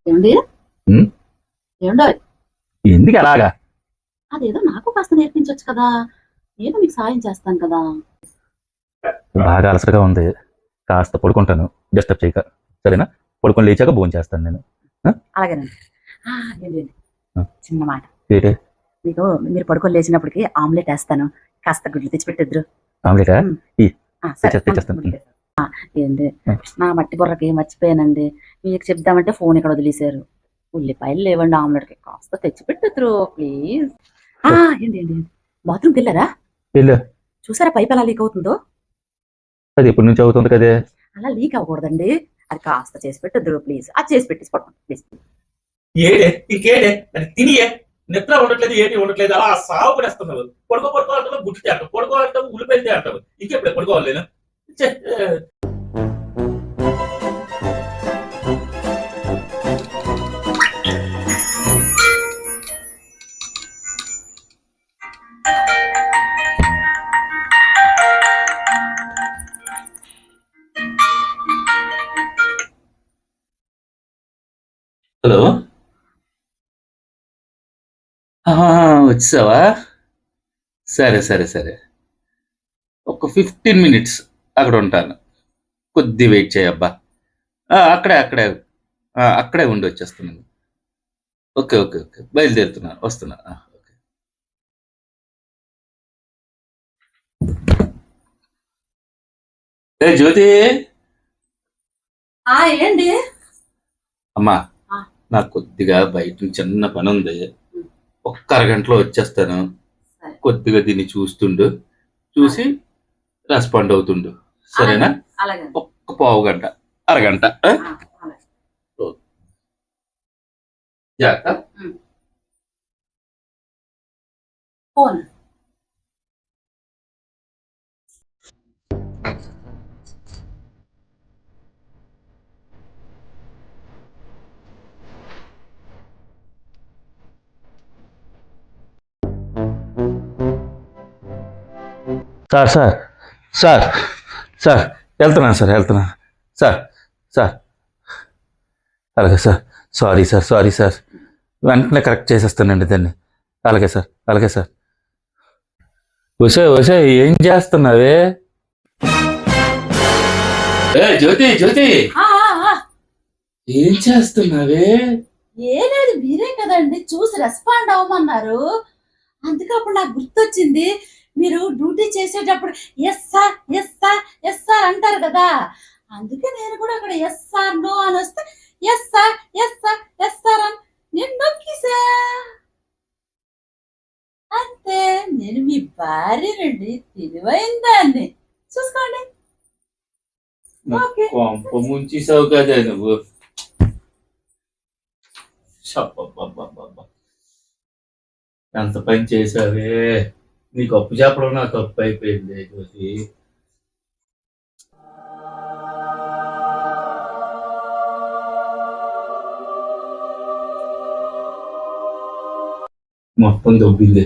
ఏమండి? ఉమ్, ఏమండోయ్? ఎందుకు అలాగా? అదేదో నాకు కాస్త నేర్పించొచ్చు కదా! నేను మీకు సాయం చేస్తాను కదా! బాగా అలసటగా ఉంది, కాస్త పడుకుంటాను. డిస్టర్బ్ చేయక, సరేనా? పడుకొని లేచాక భోజనం చేస్తాను నేను. ఆ? అలాగేనండి. ఏంటి ఆ, చిన్న మాట. ఏంటి? మీకు మీరు పడుకొని లేచినప్పటికి ఆమ్లెట్ వేస్తాను. కాస్త గుడ్లు తెచ్చిపెట్టిద్దురు. ఆమ్లెటా? ఉమ్. ఈ సరే తెచ్చేస్తాను. ఏంటి నా మట్టి బుర్రకి మర్చిపోయానండి. మీకు చెప్దామంటే ఫోన్ ఇక్కడ వదిలేశారు. ఉల్లిపాయలు లేవండి ఆమ్లెట్కి, కాస్త తెచ్చిపెట్టిద్దురు ప్లీజ్. ఏంటి ఏంటి బాత్రూమ్కి వెళ్ళారా? వెళ్ళు. చూసారా పైప్ ఎలా లీక్ అవుతుందో? అది ఎప్పటి నుంచి అవుతుంది కదే? అలా లీక్ అవ్వకూడదండి. అది కాస్త చేసి పెట్టద్దు ప్లీజ్. అది చేసి పెట్టేసి పడుకోండి ప్లీజ్. ఏడే ఇంకేడే అది తినియే నిద్ర ఉండట్లేదు, ఏంటి ఉండట్లేదు, అలా సాగు పడేస్తున్నావు. పడుకోబడుకోవాలంటే గుడ్డు తేటం, పడుకోవాలంటే ఉల్లిపాయలు తేటం. ఇంకెప్పుడు పడుకోవాలి నేను? ఛే, హలో, వచ్చావా? సరే సరే సరే, ఒక 15 మినిట్స్ అక్కడ ఉంటాను. కొద్ది వెయిట్ చేయబ్బా. అక్కడే అక్కడే అక్కడే ఉండి వచ్చేస్తున్నాను. ఓకే ఓకే ఓకే, బయలుదేరుతున్నాను, వస్తున్నా. ఓకే. ఏ జ్యోతి, ఏంటి? అమ్మా, ఆ. నాకు కొద్దిగా బయట చిన్న పని ఉంది. ఒక్క అరగంటలో వచ్చేస్తాను. సరే. కొద్దిగా దీన్ని చూస్తుండు, చూసి రెస్పాండ్ అవుతుండు, సరేనా? అలాగే ఒక్క పావు గంట, అరగంట. జాగ్రత్త. Phone sir sir sir sir, వెళ్తున్నాను సార్, వెళ్తున్నాను సార్. సార్, అలాగే సార్. సారీ సార్, వెంటనే కరెక్ట్ చేసేస్తానండి దాన్ని. అలాగే సార్, అలాగే సార్. వసే ఏం చేస్తున్నావే? ఏ జ్యోతి, జ్యోతి, ఏం చేస్తున్నావే? ఏ లేదు, మీరే కదండి చూసి రెస్పాండ్ అవ్వమన్నారు. అందుకే అప్పుడు నాకు గుర్తొచ్చింది. మీరు డ్యూటీ చేసేటప్పుడు yes sir yes sir yes sir అంటారు కదా. అందుకే నేను కూడా అక్కడ ఎస్ సార్ నో అని వస్తే yes sir yes sir yes sir అని నేను నొక్కిసా. అంతే, నేను మీ భార్యనండి, తెలివైన దాన్ని. చూసుకోండి. ఓకే. కొంప ముంచేసావు కదా నువ్వు. షబ్బబ్బబ్బబ్బబ్బ. ఎంత పని చేసావే! నీకు అప్పు చెప్పడం నా తప్పు అయిపోయింది జ్యోతి. మొత్తం దొబ్బింది.